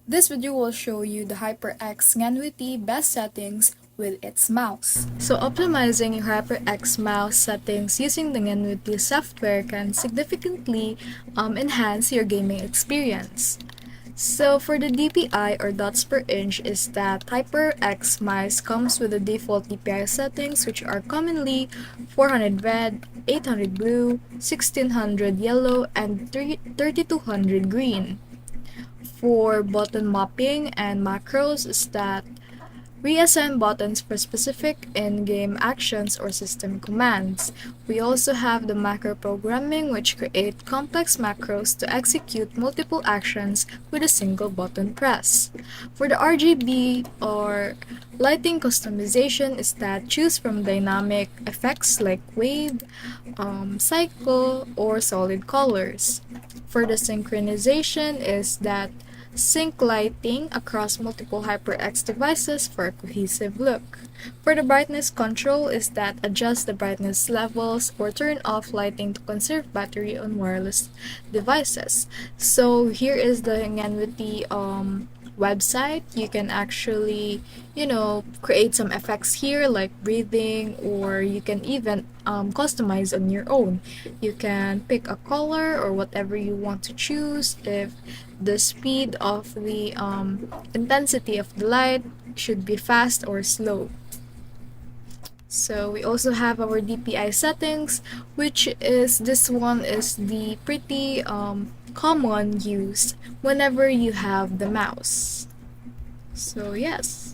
This video will show you the Hyperx Ngenuity best settings with its mouse. So optimizing your Hyperx mouse settings using the Ngenuity software can significantly enhance your gaming experience. So for the DPI or dots per inch is that HyperX mouse comes with the default DPI settings which are commonly 400 red, 800 blue, 1600 yellow, and 3200 green. For button mapping and macros is that reassign buttons for specific in-game actions or system commands. We also have the macro programming which create complex macros to execute multiple actions with a single button press. For the RGB or lighting customization is that choose from dynamic effects like wave, cycle, or solid colors. For the synchronization is that sync lighting across multiple HyperX devices for a cohesive look. For the brightness control is that adjust the brightness levels or turn off lighting to conserve battery on wireless devices. So here is the Ngenuity website. You can actually create some effects here like breathing, or you can even customize on your own. You can pick a color or whatever you want to choose. If the speed of the intensity of the light should be fast or slow. So we also have our DPI settings, which is this one is the pretty common use whenever you have the mouse. So yes.